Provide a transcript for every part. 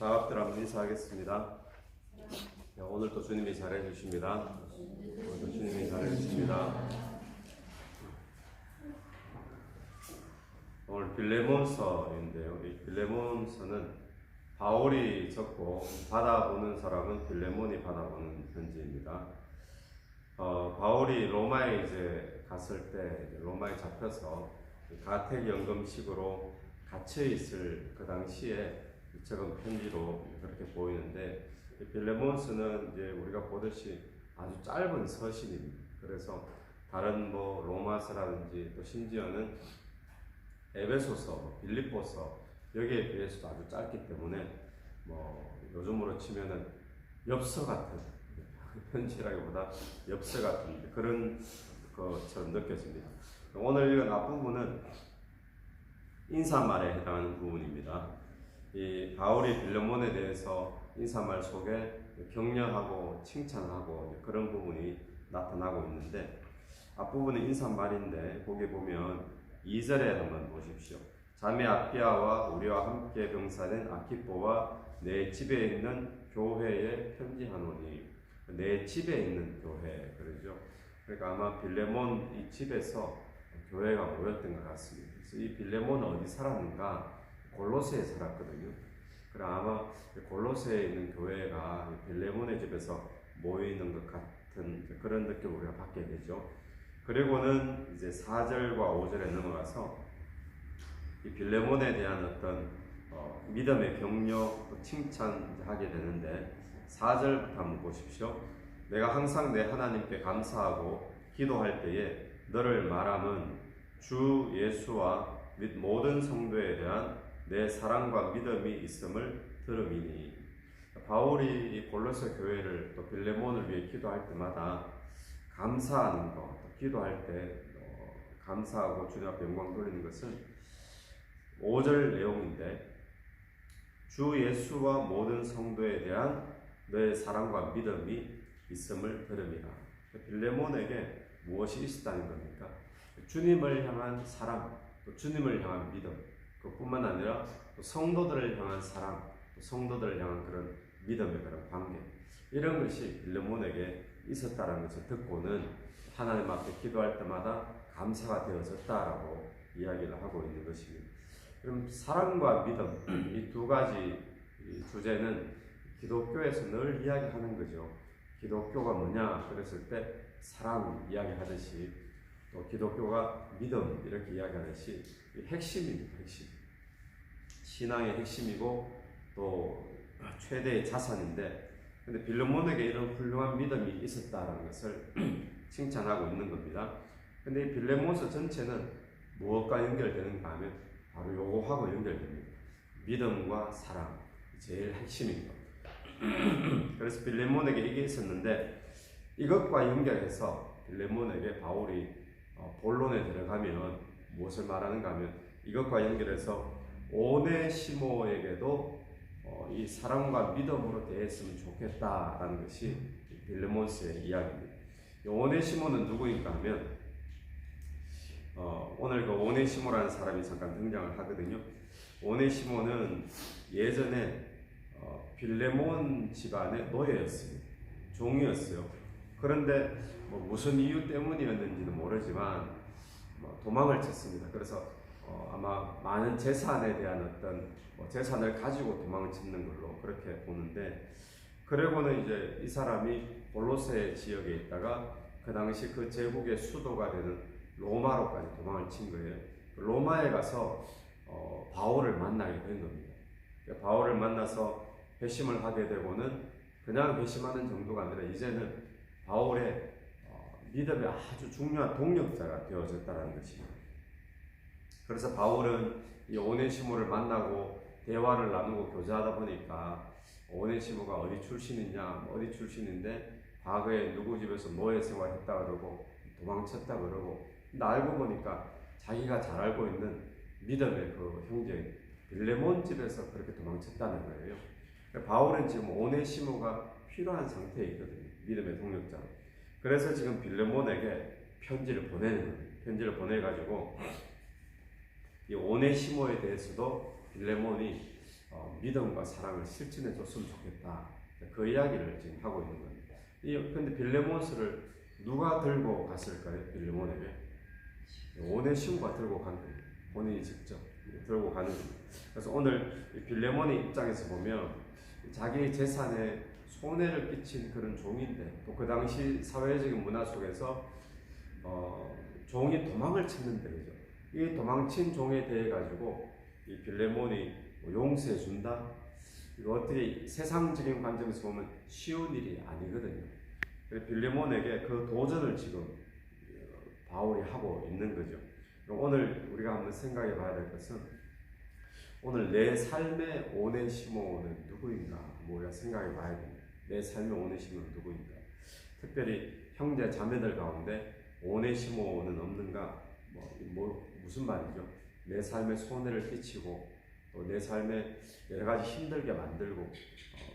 사업들 한번 인사하겠습니다. 오늘도 주님이 잘해주십니다. 오늘도 주님이 잘해주십니다. 오늘 빌레몬서인데요. 이 빌레몬서는 바울이 적고 받아보는 사람은 빌레몬이 받아보는 편지입니다. 바울이 로마에 이제 갔을 때 로마에 잡혀서 가택연금식으로 갇혀 있을 그 당시에 적은 편지로 그렇게 보이는데, 빌레몬스는 이제 우리가 보듯이 아주 짧은 서신입니다. 그래서 다른 로마서라든지 또 심지어는 에베소서, 빌립보서 여기에 비해서도 아주 짧기 때문에 요즘으로 치면은 엽서 같은, 편지라기보다 엽서 같은 그런 것처럼 느껴집니다. 오늘 읽은 앞부분은 인사말에 해당하는 부분입니다. 이 바울이 빌레몬에 대해서 인사말 속에 격려하고 칭찬하고 그런 부분이 나타나고 있는데, 앞부분은 인사말인데 거기 보면 2절에 한번 보십시오. 자매 아피아와 우리와 함께 병사된 아키포와 내 집에 있는 교회에 편지하노니, 내 집에 있는 교회 그러죠. 그러니까 아마 빌레몬 이 집에서 교회가 모였던 것 같습니다. 그래서 이 빌레몬은 어디 살았는가? 골로새에 살았거든요. 그래 아마 골로새에 있는 교회가 빌레몬의 집에서 모이는 것 같은 그런 느낌을 우리가 받게 되죠. 그리고는 이제 4절과 5절에 넘어가서 이 빌레몬에 대한 어떤 믿음의 격려, 칭찬하게 되는데, 4절부터 한번 보십시오. 내가 항상 내 하나님께 감사하고 기도할 때에 너를 말함은 주 예수와 및 모든 성도에 대한 내 사랑과 믿음이 있음을 들음이니. 바울이 이 골로새 교회를 또 빌레몬을 위해 기도할 때마다 감사하는 것, 기도할 때 감사하고 주님 앞에 영광 돌리는 것은 5절 내용인데, 주 예수와 모든 성도에 대한 내 사랑과 믿음이 있음을 들음이라. 빌레몬에게 무엇이 있었다는 겁니까? 주님을 향한 사랑, 또 주님을 향한 믿음, 그뿐만 아니라 또 성도들을 향한 사랑, 또 성도들을 향한 그런 믿음의 그런 관계, 이런 것이 빌레몬에게 있었다는 것을 듣고는 하나님 앞에 기도할 때마다 감사가 되어졌다라고 이야기를 하고 있는 것입니다. 그럼 사랑과 믿음, 이 두 가지 주제는 기독교에서 늘 이야기하는 거죠. 기독교가 뭐냐 그랬을 때 사랑 이야기하듯이, 또 기독교가 믿음 이렇게 이야기하듯이 핵심입니다. 핵심. 신앙의 핵심이고 또 최대의 자산인데, 근데 빌레몬에게 이런 훌륭한 믿음이 있었다는 것을 칭찬하고 있는 겁니다. 근데 이 빌레몬서 전체는 무엇과 연결되는가 하면 바로 요거하고 연결됩니다. 믿음과 사랑, 제일 핵심인 겁니다. 그래서 빌레몬에게 이게 있었는데, 이것과 연결해서 빌레몬에게 바울이 본론에 들어가면 무엇을 말하는가 하면, 이것과 연결해서 오네시모에게도 이 사랑과 믿음으로 대했으면 좋겠다라는 것이 빌레몬스의 이야기입니다. 오네시모는 누구인가 하면, 오늘 그 오네시모라는 사람이 잠깐 등장을 하거든요. 오네시모는 예전에 빌레몬 집안의 노예였습니다. 종이었어요. 그런데 무슨 이유 때문이었는지는 모르지만 도망을 쳤습니다. 그래서 아마 많은 재산에 대한 어떤 재산을 가지고 도망을 쳤는 걸로 그렇게 보는데, 그리고는 이제 이 사람이 골로새 지역에 있다가 그 당시 그 제국의 수도가 되는 로마로까지 도망을 친 거예요. 로마에 가서 바울을 만나게 된 겁니다. 바울을 만나서 회심을 하게 되고는 그냥 회심하는 정도가 아니라 이제는 바울의 믿음의 아주 중요한 동력자가 되어졌다는 것입니다. 그래서 바울은 이 오네시모를 만나고 대화를 나누고 교제하다 보니까, 오네시모가 어디 출신이냐, 어디 출신인데 과거에 누구 집에서 노예 생활했다 그러고 도망쳤다 그러고, 근데 알고 보니까 자기가 잘 알고 있는 믿음의 그 형제 빌레몬 집에서 그렇게 도망쳤다는 거예요. 바울은 지금 오네시모가 필요한 상태에 있거든요. 믿음의 동력자로. 그래서 지금 빌레몬에게 편지를 보내는 거예요. 편지를 보내가지고 이 오네시모에 대해서도 빌레몬이 믿음과 사랑을 실천해 줬으면 좋겠다. 그 이야기를 지금 하고 있는 겁니다. 근데 빌레몬서를 누가 들고 갔을까요? 빌레몬에게 오네시모가 들고 간 겁니다. 본인이 직접 들고 가는 겁니다. 그래서 오늘 빌레몬의 입장에서 보면 자기 재산에 손해를 끼친 그런 종인데, 또 그 당시 사회적인 문화 속에서 종이 도망을 쳤는데, 그죠? 이 도망친 종에 대해 가지고 이 빌레몬이 용서해 준다? 이거 어떻게 세상적인 관점에서 보면 쉬운 일이 아니거든요. 그래서 빌레몬에게 그 도전을 지금 바울이 하고 있는 거죠. 오늘 우리가 한번 생각해 봐야 될 것은, 오늘 내 삶의 오네시모는 누구인가? 우리가 생각해 봐야 됩니다. 내 삶의 오네시모는 누구인가? 특별히 형제 자매들 가운데 오네시모는 없는가? 무슨 말이죠? 내 삶에 손해를 끼치고 또 내 삶에 여러 가지 힘들게 만들고,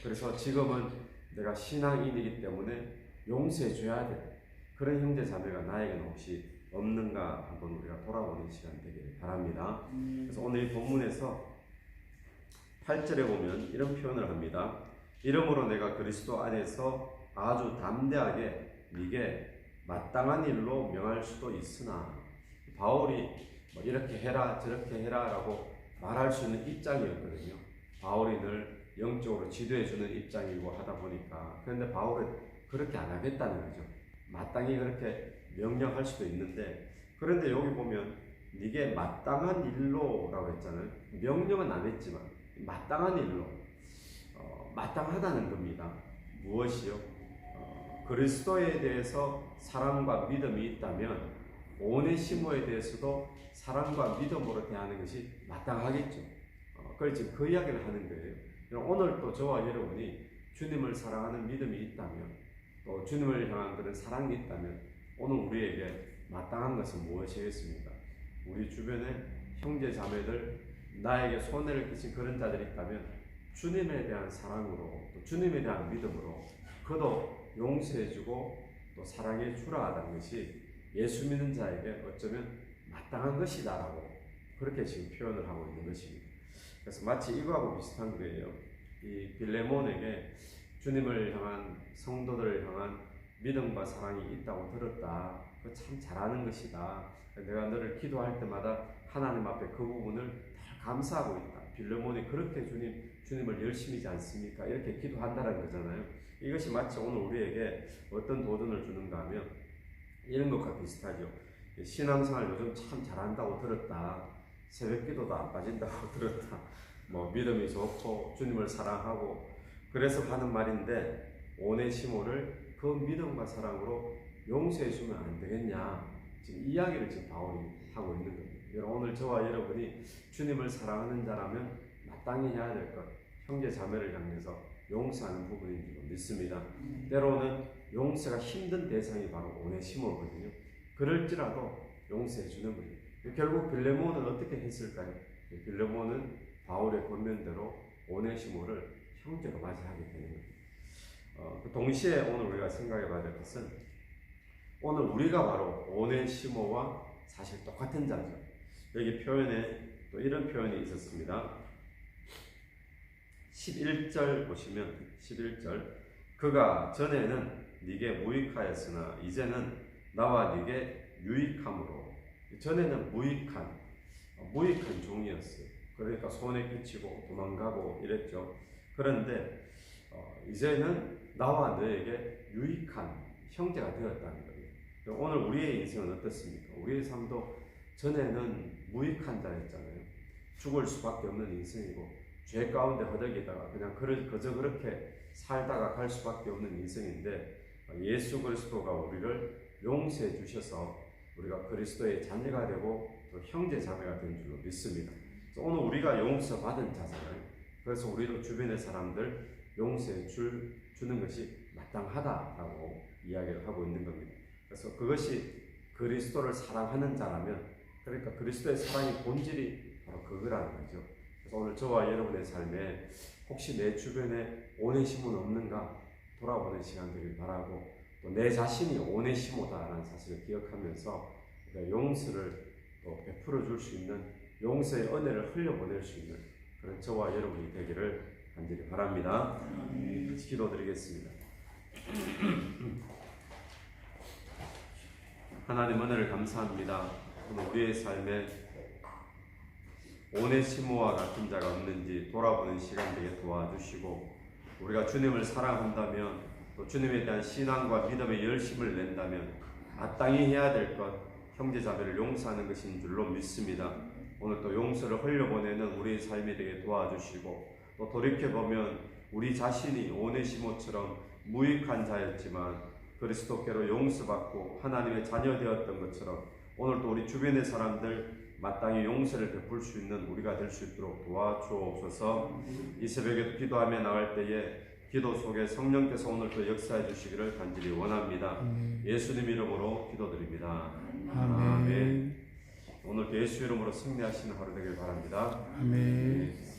그래서 지금은 내가 신앙인이기 때문에 용서해 줘야 돼. 그런 형제 자매가 나에게는 혹시 없는가 한번 우리가 돌아보는 시간 되길 바랍니다. 그래서 오늘 이 본문에서 8절에 보면 이런 표현을 합니다. 이러므로 내가 그리스도 안에서 아주 담대하게 네게 마땅한 일로 명할 수도 있으나, 바울이 이렇게 해라 저렇게 해라 라고 말할 수 있는 입장이었거든요. 바울이 늘 영적으로 지도해주는 입장이고 하다 보니까. 그런데 바울은 그렇게 안 하겠다는 거죠. 마땅히 그렇게 명령할 수도 있는데, 그런데 여기 보면 이게 마땅한 일로 라고 했잖아요. 명령은 안 했지만 마땅한 일로, 마땅하다는 겁니다. 무엇이요? 그리스도에 대해서 사랑과 믿음이 있다면 오네시모에 대해서도 사랑과 믿음으로 대하는 것이 마땅하겠죠. 그걸 지금 그 이야기를 하는 거예요. 오늘 또 저와 여러분이 주님을 사랑하는 믿음이 있다면, 또 주님을 향한 그런 사랑이 있다면, 오늘 우리에게 마땅한 것은 무엇이겠습니까? 우리 주변에 형제 자매들, 나에게 손해를 끼친 그런 자들이 있다면 주님에 대한 사랑으로, 또 주님에 대한 믿음으로 그도 용서해주고 또 사랑해 주라 하는 것이 예수 믿는 자에게 어쩌면 마땅한 것이다라고 그렇게 지금 표현을 하고 있는 것입니다. 그래서 마치 이거하고 비슷한 거예요. 이 빌레몬에게 주님을 향한, 성도들을 향한 믿음과 사랑이 있다고 들었다. 그거 참 잘하는 것이다. 내가 너를 기도할 때마다 하나님 앞에 그 부분을 다 감사하고 있다. 빌레몬이 그렇게 주님을 열심히지 않습니까? 이렇게 기도한다는 거잖아요. 이것이 마치 오늘 우리에게 어떤 도전을 주는가 하면 이런 것과 비슷하죠. 신앙생활 요즘 참 잘한다고 들었다. 새벽 기도도 안 빠진다고 들었다. 믿음이 좋고 주님을 사랑하고 그래서 하는 말인데, 오네시모를 그 믿음과 사랑으로 용서해 주면 안 되겠냐. 지금 이야기를 지금 바울이 하고 있는 겁니다. 오늘 저와 여러분이 주님을 사랑하는 자라면 마땅히 해야 될 것, 형제 자매를 향해서 용서하는 부분인 줄 믿습니다. 때로는 용서가 힘든 대상이 바로 오네시모거든요. 그럴지라도 용서해 주는 거예요. 결국 빌레몬은 어떻게 했을까요? 빌레몬은 바울의 권면대로 오네시모를 형제로 맞이하게 되는 거예요. 동시에 오늘 우리가 생각해 봐야 될 것은, 오늘 우리가 바로 오네시모와 사실 똑같은 자죠. 여기 표현에 또 이런 표현이 있었습니다. 11절 보시면 11절, 그가 전에는 네게 무익하였으나 이제는 나와 네게 유익함으로. 전에는 무익한 종이었어요. 그러니까 손에 끼치고 도망가고 이랬죠. 그런데 이제는 나와 너에게 유익한 형제가 되었다는 거예요. 오늘 우리의 인생은 어떻습니까? 우리의 삶도 전에는 무익한 자였잖아요. 죽을 수밖에 없는 인생이고 죄 가운데 허덕이다가 그냥 그저 그렇게 살다가 갈 수밖에 없는 인생인데, 예수 그리스도가 우리를 용서해 주셔서 우리가 그리스도의 자녀가 되고 또 형제 자매가 된 줄로 믿습니다. 오늘 우리가 용서받은 자잖아요. 그래서 우리도 주변의 사람들 용서해 주는 것이 마땅하다라고 이야기를 하고 있는 겁니다. 그래서 그것이 그리스도를 사랑하는 자라면, 그러니까 그리스도의 사랑의 본질이 바로 그거라는 거죠. 그래서 오늘 저와 여러분의 삶에 혹시 내 주변에 오네시모는 없는가 돌아보는 시간 되길 바라고, 또 내 자신이 오네시모다라는 사실을 기억하면서 용서를 또 베풀어 줄 수 있는, 용서의 은혜를 흘려보낼 수 있는 그런 저와 여러분이 되기를 간절히 바랍니다. 같이 기도드리겠습니다. 하나님 은혜를 감사합니다. 오늘 우리의 삶에 오네시모와 같은 자가 없는지 돌아보는 시간 되게 도와주시고, 우리가 주님을 사랑한다면 또 주님에 대한 신앙과 믿음의 열심을 낸다면 마땅히 해야 될 것, 형제자매를 용서하는 것인 줄로 믿습니다. 오늘 또 용서를 흘려보내는 우리의 삶이 되게 도와주시고, 또 돌이켜보면 우리 자신이 오네시모처럼 무익한 자였지만 그리스도께로 용서받고 하나님의 자녀 되었던 것처럼 오늘 또 우리 주변의 사람들 마땅히 용서를 베풀 수 있는 우리가 될 수 있도록 도와주옵소서. 이 새벽에 기도하며 나갈 때에 기도 속에 성령께서 오늘 또 역사해 주시기를 간절히 원합니다. 예수님 이름으로 기도드립니다. 아멘. 오늘 예수 이름으로 승리하시는 하루 되길 바랍니다. 아멘.